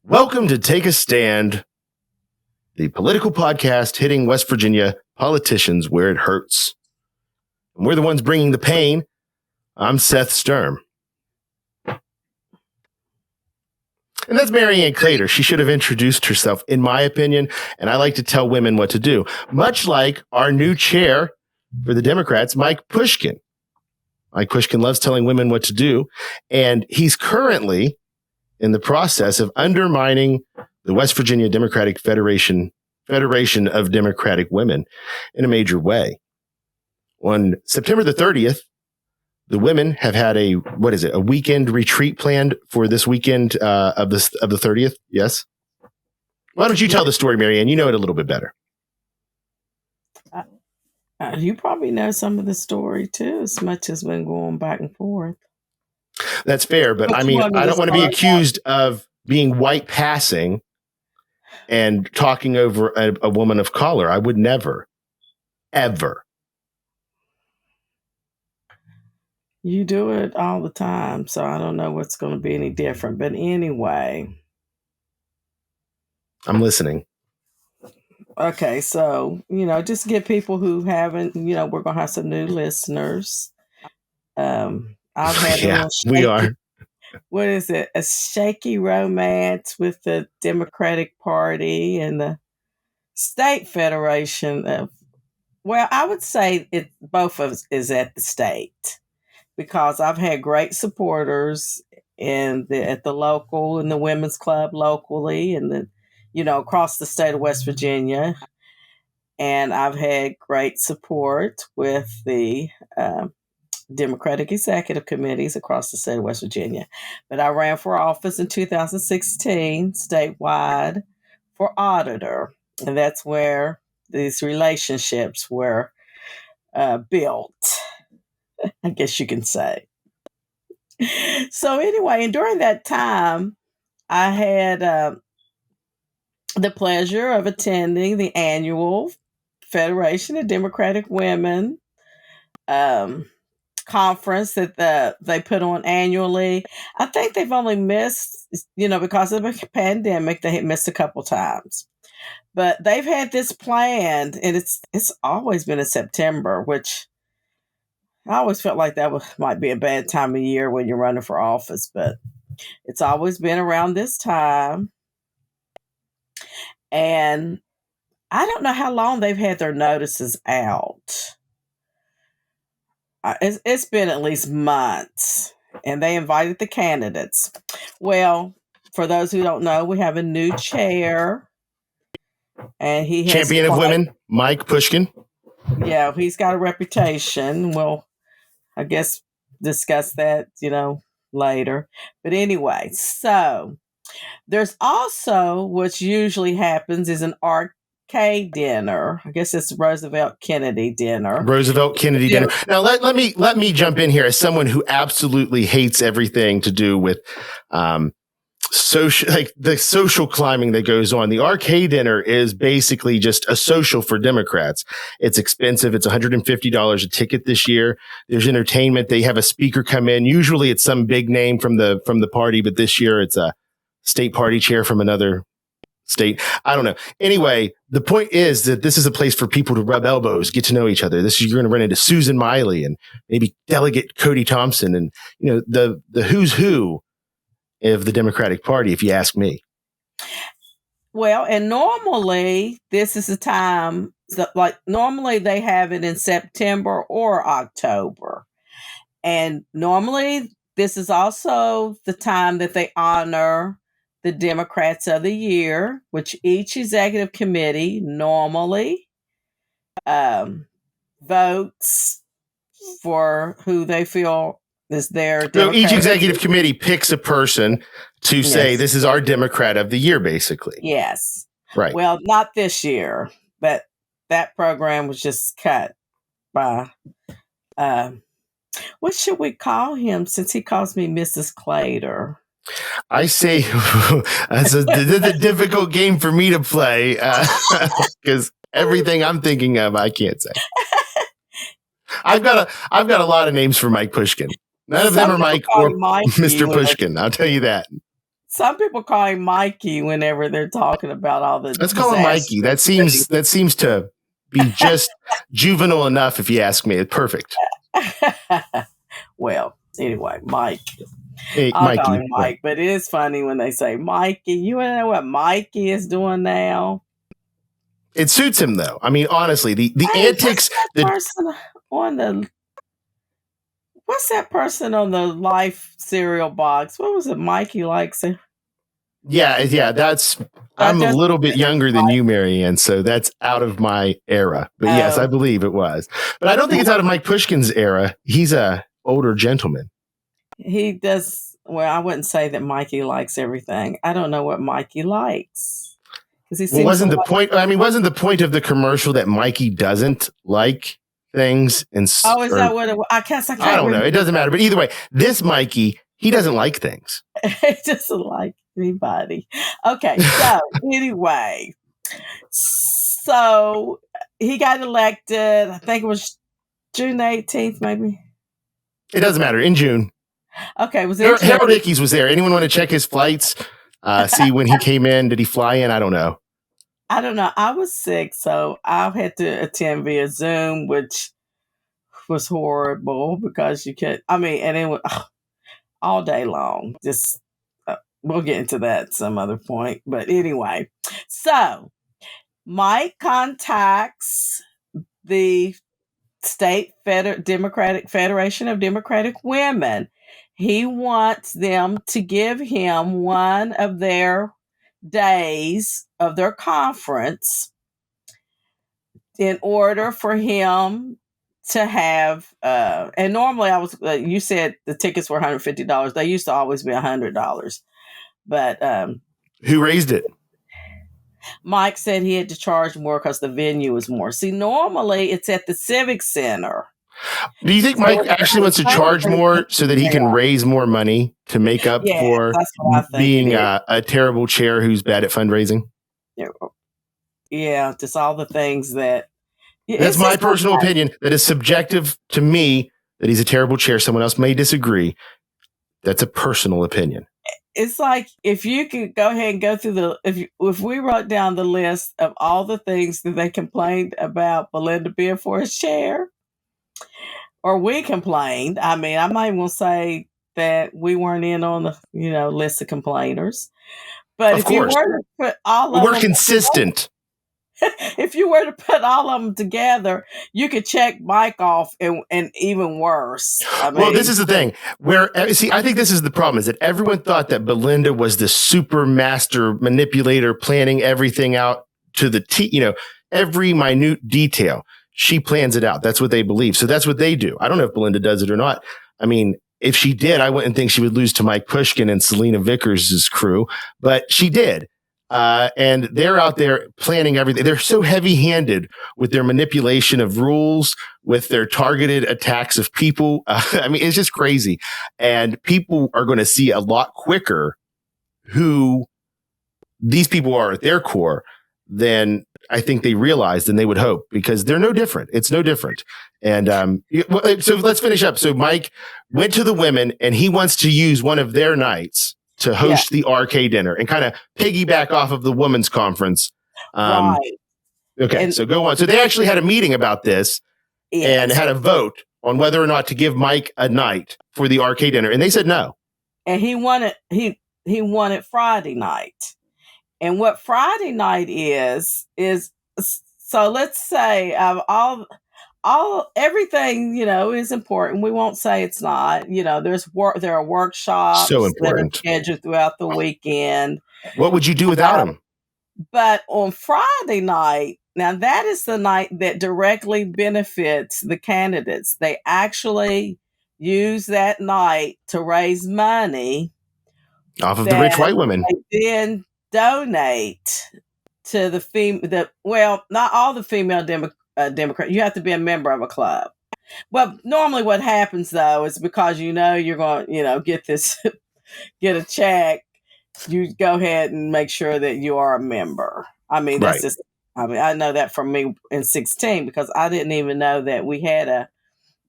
Welcome to Take a Stand, the political podcast hitting West Virginia politicians where it hurts. And we're the ones bringing the pain. I'm Seth Sturm. And that's Marianne Clater. She should have introduced herself, in my opinion, and I like to tell women what to do, much like our new chair for the Democrats, Mike Pushkin. Mike Pushkin loves telling women what to do, and he's currently in the process of undermining the West Virginia Democratic Federation of Democratic Women in a major way. On September the 30th, the women have had a weekend retreat planned for this weekend of the 30th. Yes. Why don't you tell the story, Marianne? You know it a little bit better. You probably know some of the story too, as much as been going back and forth. That's fair, but I mean, I don't want to be accused of being white passing and talking over a woman of color. I would never, ever. You do it all the time, so I don't know what's going to be any different. But anyway. I'm listening. Okay, so, just get people who haven't, we're going to have some new listeners. I've had we are. What is it? A shaky romance with the Democratic Party and the state federation of, well, I would say both of us is at the state, because I've had great supporters at the local, in the women's club locally, and across the state of West Virginia. And I've had great support with the Democratic executive committees across the state of West Virginia. But I ran for office in 2016 statewide for auditor. And that's where these relationships were built, I guess you can say. So anyway, and during that time, I had the pleasure of attending the annual Federation of Democratic Women conference that they put on annually. I think they've only missed, because of the pandemic, they had missed a couple times. But they've had this planned, and it's always been in September, which I always felt like that might be a bad time of year when you're running for office, but it's always been around this time. And I don't know how long they've had their notices out. It's been at least months, and they invited the candidates. Well, for those who don't know, we have a new chair, and he has champion of women, Mike Pushkin. Yeah, he's got a reputation. We'll, I guess, discuss that, later. But anyway, so there's also what usually happens is an arcade dinner. I guess it's Roosevelt Kennedy Dinner. Roosevelt Kennedy Dinner. Now let me jump in here as someone who absolutely hates everything to do with social, like the social climbing that goes on. The arcade dinner is basically just a social for Democrats. It's expensive. It's $150 a ticket this year. There's entertainment. They have a speaker come in. Usually it's some big name from the party, but this year it's a state party chair from another state. I don't know. Anyway, the point is that this is a place for people to rub elbows, get to know each other. You're going to run into Susan Miley and maybe Delegate Cody Thompson and, the who's who of the Democratic Party, if you ask me. Well, and normally this is the time, normally they have it in September or October. And normally this is also the time that they honor the Democrats of the Year, which each executive committee normally votes for who they feel is their So each executive committee picks a person to say, this is our Democrat of the Year, basically. Yes. Right. Well, not this year, but that program was just cut by, what should we call him, since he calls me Mrs. Clater? I say that's a difficult game for me to play because everything I'm thinking of, I can't say. I've got a lot of names for Mike Pushkin. None of them are Mike or Mr. Pushkin. I'll tell you that. Some people call him Mikey whenever they're talking about all the Let's call him Mikey. That seems to be just juvenile enough, if you ask me. It's perfect. Well, anyway, Mike. Hey, I'll Mikey, call him Mike, right. but it is funny when they say Mikey. You want to know what Mikey is doing now? It suits him, though. I mean, honestly, the antics. What's that person on the Life cereal box? What was it? Mikey likes it. Yeah. I'm a little bit younger than you, Marianne, so that's out of my era. But yes, I believe it was. But I don't think it's out of Mike Pushkin's era. He's a older gentleman. He does. Well, I wouldn't say that Mikey likes everything. I don't know what Mikey likes. Wasn't the point? I mean, wasn't the point of the commercial that Mikey doesn't like things? Is that what it was? I can't don't know. It doesn't matter. But either way, this Mikey, he doesn't like things. He doesn't like anybody. Okay, so anyway, so he got elected. I think it was June 18th, maybe. It doesn't matter. In June. Okay, was it Harold Ickes was there? Anyone want to check his flights? See when he came in? Did he fly in? I don't know. I was sick, so I had to attend via Zoom, which was horrible because you can't. I mean, and it was all day long. Just we'll get into that some other point. But anyway, so Mike contacts the State Democratic Federation of Democratic Women. He wants them to give him one of their days of their conference in order for him to have and normally I was you said the tickets were $150. They used to always be $100, but who raised it? Mike said he had to charge more because the venue was more. See, normally it's at the Civic Center. Do you think Mike actually wants to charge more so that he can raise more money to make up for being a terrible chair who's bad at fundraising? Yeah, just all the things that. That's my personal opinion. That is subjective to me. That he's a terrible chair. Someone else may disagree. That's a personal opinion. It's like if you could go ahead and go through if we wrote down the list of all the things that they complained about Belinda being for his chair, or we complained. I mean, I'm not even gonna say that we weren't in on the list of complainers, but if you were to put all of them, we're consistent. If you were to put all of them together, you could check Mike off and even worse. I mean, well, this is the thing I think this is the problem, is that everyone thought that Belinda was the super master manipulator, planning everything out to the T, every minute detail. She plans it out. That's what they believe. So that's what they do. I don't know if Belinda does it or not. I mean, if she did, I wouldn't think she would lose to Mike Pushkin and Selena Vickers' crew, but she did. And they're out there planning everything. They're so heavy-handed with their manipulation of rules, with their targeted attacks of people. I mean, it's just crazy. And people are going to see a lot quicker who these people are at their core than I think they realized and they would hope, because they're no different. It's no different. And so let's finish up. So Mike went to the women and he wants to use one of their nights to host the RK dinner and kind of piggyback off of the women's conference. Right. Okay, so go on. So they actually had a meeting about this and had a vote on whether or not to give Mike a night for the RK dinner. And they said no. And he wanted Friday night. And what Friday night is so let's say everything, is important. We won't say it's not. There are workshops so important that are scheduled throughout the weekend. What would you do without them? But on Friday night, now that is the night that directly benefits the candidates. They actually use that night to raise money off of the rich white women. They then donate to not all the female Democrat. You have to be a member of a club. Well, normally what happens though is because you're going to get a check, you go ahead and make sure that you are a member. I mean, that's just. I mean, I know that from me in 16 because I didn't even know that we had a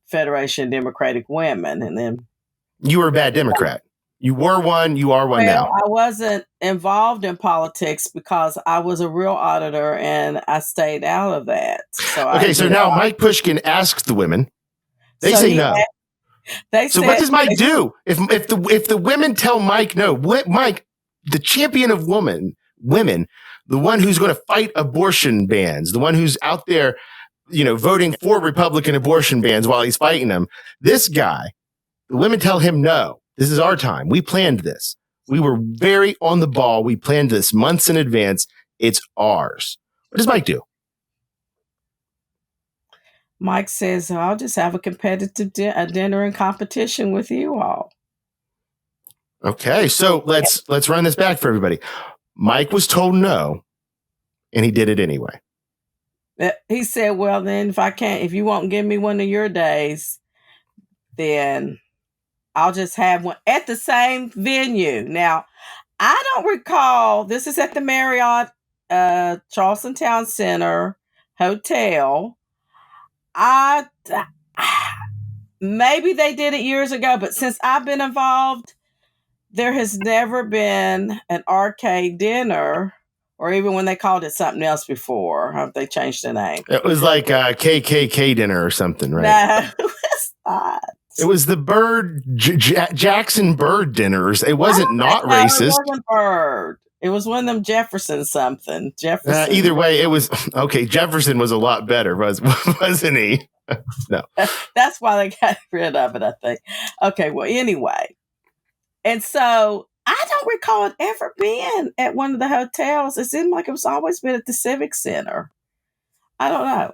Federation of Democratic Women, and then you were a bad Democrat. You were one, you are one Well, now. I wasn't involved in politics because I was a real auditor and I stayed out of that. So Okay, so now Mike Pushkin asks the women. They say no. They So said, what does Mike do? If the women tell Mike no, Mike, the champion of women, the one who's going to fight abortion bans, the one who's out there, voting for Republican abortion bans while he's fighting them. This guy, the women tell him no. This is our time. We planned this. We were very on the ball. We planned this months in advance. It's ours. What does Mike do? Mike says, I'll just have a competitive dinner and competition with you all. Okay, so let's run this back for everybody. Mike was told no, and he did it anyway. He said, well, then if you won't give me one of your days, then I'll just have one at the same venue. Now, I don't recall, this is at the Marriott Charleston Town Center Hotel. Maybe they did it years ago, but since I've been involved, there has never been an arcade dinner, or even when they called it something else before. Have they changed the name? It was like a KKK dinner or something, right? No, it's not. It was the Jackson Bird dinners. It wasn't not racist. It wasn't Bird. It was one of them Jefferson something. Jefferson. Either way, it was okay. Jefferson was a lot better, wasn't he? No. That's why they got rid of it, I think. Okay, well, anyway. And so I don't recall it ever being at one of the hotels. It seemed like it's always been at the Civic Center. I don't know.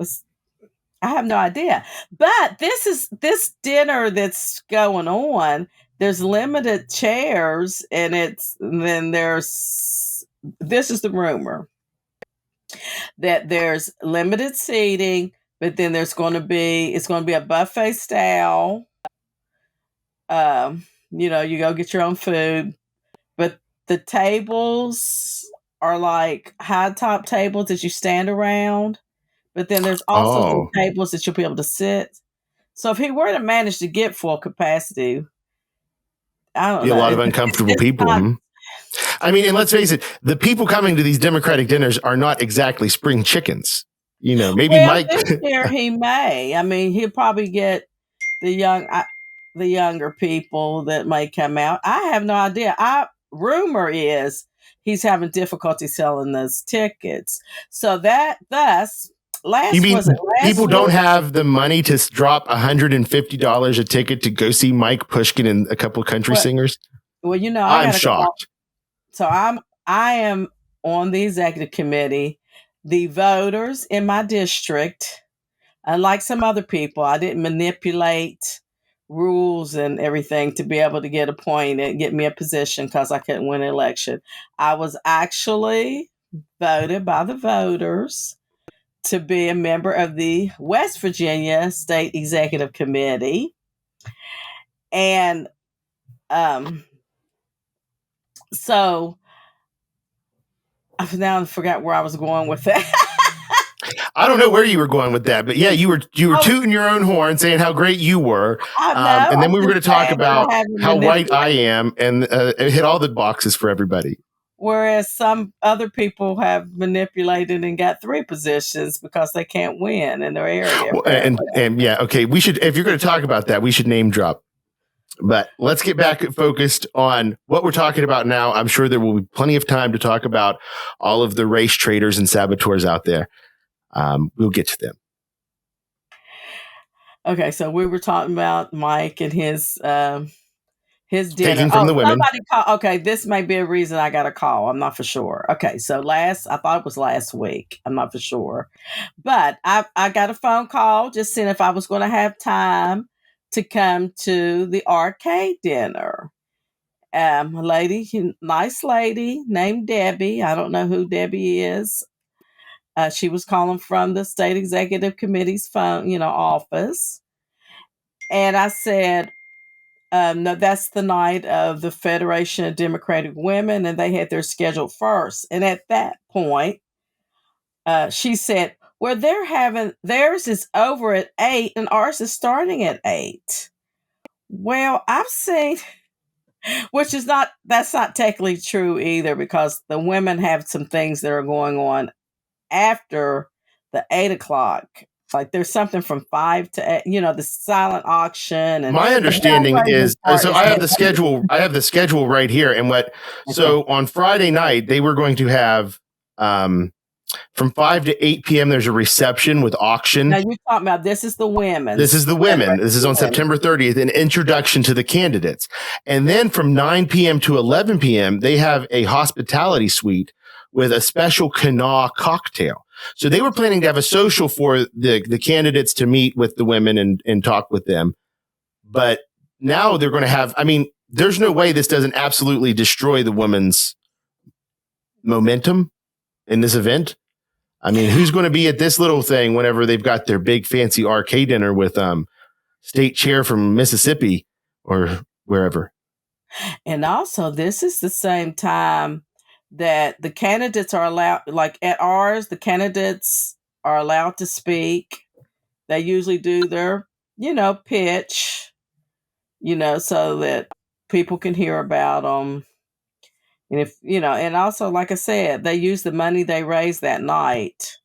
I have no idea. But this dinner that's going on. There's limited chairs, and this is the rumor that there's limited seating, but then it's going to be a buffet style. You go get your own food, but the tables are like high top tables that you stand around, but then there's also some tables that you'll be able to sit. So if he were to manage to get full capacity, I don't know. A lot of uncomfortable people. I mean, and let's face it, the people coming to these Democratic dinners are not exactly spring chickens. Maybe Mike. This year he may. I mean, he'll probably get the younger people that may come out. I have no idea. Rumor is he's having difficulty selling those tickets. So thus people don't have the money to drop $150 a ticket to go see Mike Pushkin and a couple of country singers? Well, I'm shocked. So I am on the executive committee. The voters in my district, unlike some other people, I didn't manipulate rules and everything to be able to get appointed, get me a position because I couldn't win an election. I was actually voted by the voters to be a member of the West Virginia State Executive Committee. And so I forgot where I was going with that. I don't know where you were going with that, but yeah, you were tooting your own horn, saying how great you were, and then we were going to talk about how white I am, and it hit all the boxes for everybody. Whereas some other people have manipulated and got 3 positions because they can't win in their area. And yeah, okay, we should, if you're going to talk about that, we should name drop. But let's get back focused on what we're talking about now. I'm sure there will be plenty of time to talk about all of the race traitors and saboteurs out there. We'll get to them. Okay, so we were talking about Mike and his dinner. Taking from the women. Somebody called. Okay, this may be a reason I got a call. I'm not for sure. Okay, so I thought it was last week. I'm not for sure. But I got a phone call just saying if I was going to have time to come to the arcade dinner. A lady, nice lady named Debbie. I don't know who Debbie is. She was calling from the state executive committee's phone, office. And I said, no, that's the night of the Federation of Democratic Women, and they had their schedule first. And at that point, she said, well, theirs is over at 8 and ours is starting at 8. Well, I've seen Which is not, that's not technically true either, because the women have some things that are going on after the 8 o'clock. Like there's something from 5 to 8, the silent auction and My understanding is part so is I have the schedule. I have the schedule right here, and so on Friday night they were going to have from 5 to 8 p.m. There's a reception with auction. Now you're talking about, this is the women. This is the women. This is on September 30th, an introduction to the candidates. And then from 9 p.m. to 11 p.m., they have a hospitality suite with a special Kanawha cocktail. So they were planning to have a social for the candidates to meet with the women and talk with them. But now they're going to have, I mean, there's no way this doesn't absolutely destroy the women's momentum in this event. I mean, who's going to be at this little thing whenever they've got their big fancy arcade dinner with state chair from Mississippi or wherever? And also, this is the same time that the candidates are allowed, like at ours, the candidates are allowed to speak. They usually do their, pitch, so that people can hear about them. And and also, like I said, they use the money they raise that night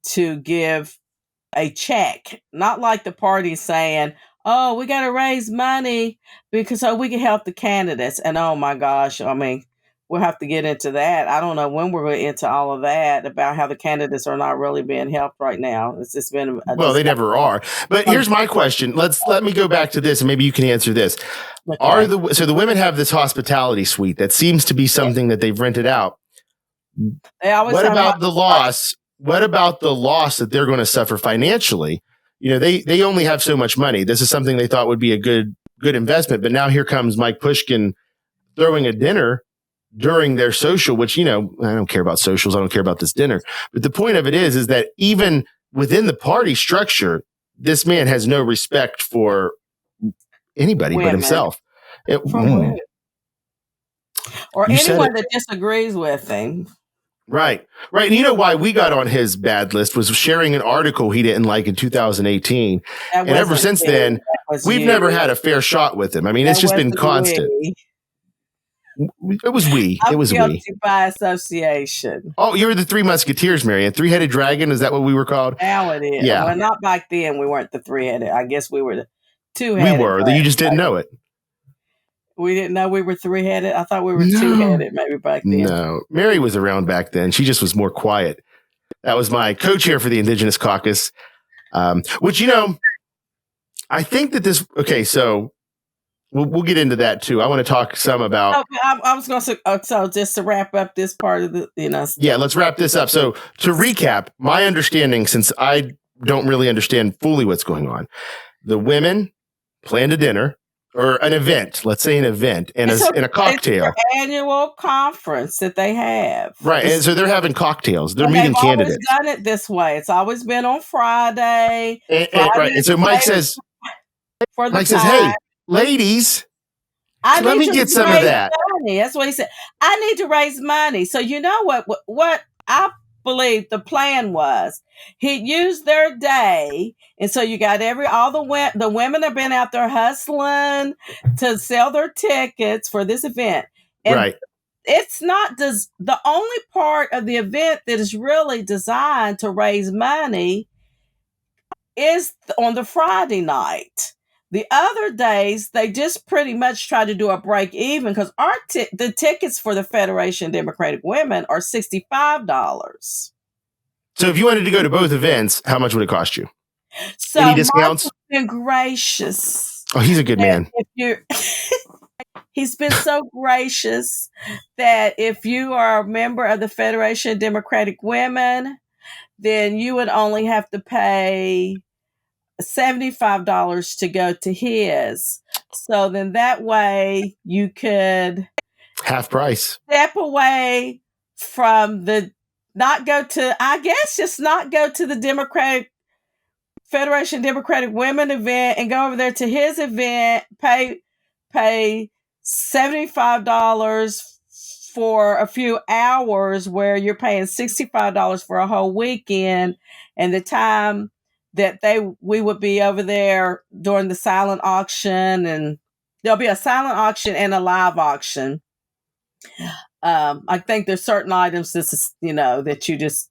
to give a check, not like the party saying, "Oh, we got to raise money because so we can help the candidates." And oh my gosh, I mean, we'll have to get into that. I don't know when we're going to into all of that about how the candidates are not really being helped right now. It's just been well, they never are. But here's my question. Let me go back to this, and maybe you can answer this. Okay. So the women have this hospitality suite that seems to be something that they've rented out. What about the loss? What about the loss that they're going to suffer financially? They only have so much money. This is something they thought would be a good investment. But now here comes Mike Pushkin throwing a dinner during their social, which, I don't care about socials. I don't care about this dinner. But the point of it is that even within the party structure, this man has no respect for anybody but himself. Or anyone that disagrees with him. Right. And you know why we got on his bad list was sharing an article he didn't like in 2018. And ever since then, we've never had a fair shot with him. I mean, it's just been constant. It was we. It was we. By association. Oh, you were the Three Musketeers, Marianne. Three-headed dragon. Is that what we were called? Now it is. Yeah. Well, not back then. We weren't the three-headed. I guess we were the two-headed. We were. You just didn't know it. We didn't know we were three-headed. I thought we were two-headed maybe back then. No. Mary was around back then. She just was more quiet. That was my co-chair for the Indigenous Caucus, which, I think that this, okay, so we'll get into that too. I want to talk some about. Okay, I was going to say, so just to wrap up this part of the, Yeah, let's wrap this up. So to recap, my understanding, since I don't really understand fully what's going on, the women planned a dinner. Or an event, let's say an event, and a cocktail. It's their annual conference that they have. Right, and so they're having cocktails. They're meeting candidates. They've always done it this way. It's always been on Friday. Right, and so Mike says, "Hey, ladies, let me get some of that." Money. That's what he said. I need to raise money. So you know what I believe the plan was. He used their day, and so you got all the women have been out there hustling to sell their tickets for this event. And right. It's not the only part of the event that is really designed to raise money is on the Friday night. The other days, they just pretty much try to do a break even because the tickets for the Federation of Democratic Women are $65. So if you wanted to go to both events, how much would it cost you? So any discounts? Mark's been gracious. Oh, he's a good man. He's been so gracious that if you are a member of the Federation of Democratic Women, then you would only have to pay $75 to go to his. So then that way you could half price step away from not go to the Federation Democratic Women event and go over there to his event, pay $75 for a few hours where you're paying $65 for a whole weekend, and the time that we would be over there during the silent auction and there'll be a silent auction and a live auction. I think there's certain items that you just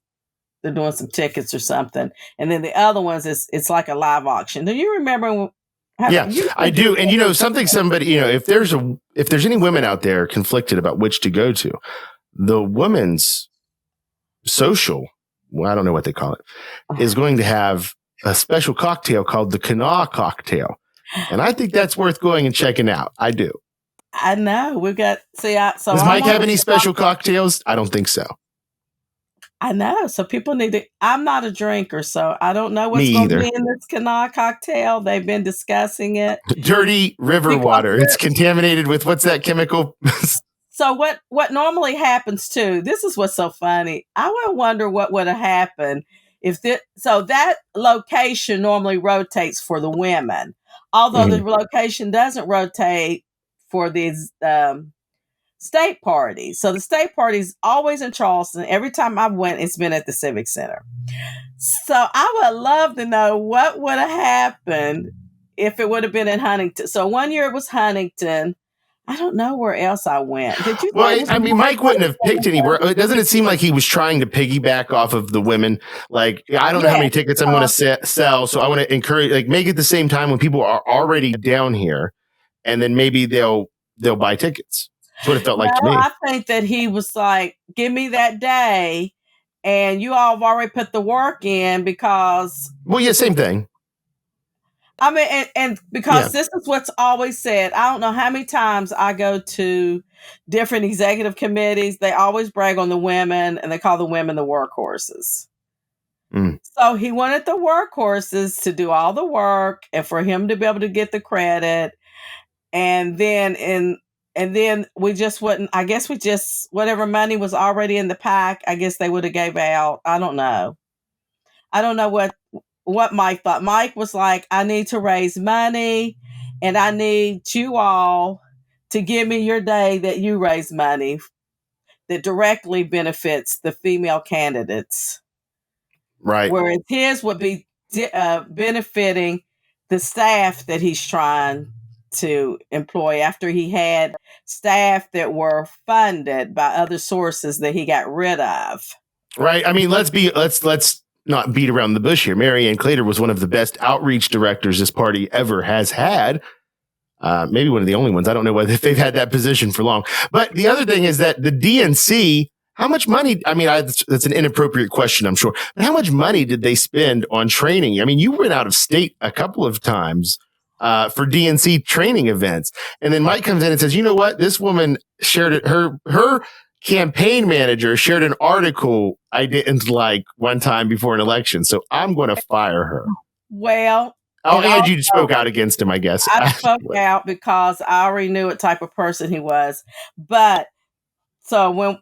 they're doing some tickets or something, and then the other ones it's like a live auction. Do you remember? Yeah, I do. And if there's any women out there conflicted about which to go to, the women's social, well, I don't know what they call it, is going to have a special cocktail called the Kanawha cocktail. And I think that's worth going and checking out. I do. I know. We've got, does Mike have any special cocktails? I don't think so. I know. So people need to, I'm not a drinker, so I don't know what's going to be in this Kanawha cocktail. They've been discussing it. Dirty river water. It's contaminated with what's that chemical? So what normally happens too, this is what's so funny. I would wonder what would have happened if that location normally rotates for the women, although the location doesn't rotate for these state parties. So the state party's always in Charleston. Every time I went, it's been at the Civic Center. So I would love to know what would have happened if it would have been in Huntington. So one year it was Huntington. I don't know where else I went. Did you? Well, I mean, Mike wouldn't have picked anywhere. Doesn't it seem like he was trying to piggyback off of the women? Like, I don't know how many tickets I'm going to sell, so I want to encourage, like, make it the same time when people are already down here, and then maybe they'll buy tickets. That's what it felt like to me. I think that he was like, "Give me that day, and you all have already put the work in because." Well, yeah, same thing. I mean, and because this is what's always said. I don't know how many times I go to different executive committees. They always brag on the women, and they call the women the workhorses. So he wanted the workhorses to do all the work, and for him to be able to get the credit. And then we just wouldn't. I guess we just whatever money was already in the pack. I guess they would have gave out. I don't know. I don't know what Mike thought. Mike was like, I need to raise money and I need you all to give me your day that you raise money that directly benefits the female candidates. Right. Whereas his would be benefiting the staff that he's trying to employ after he had staff that were funded by other sources that he got rid of. Right. I mean, let's not beat around the bush here. Mary Ann Claytor was one of the best outreach directors this party ever has had. Maybe one of the only ones. I don't know whether they've had that position for long. But the other thing is that the DNC, how much money? I mean, that's an inappropriate question, I'm sure. But how much money did they spend on training? I mean, you went out of state a couple of times for DNC training events. And then Mike comes in and says, you know what? This woman shared it. Her campaign manager shared an article I didn't like one time before an election, so I'm going to fire her. Well, and you spoke out against him, I guess. I spoke out because I already knew what type of person he was. But so when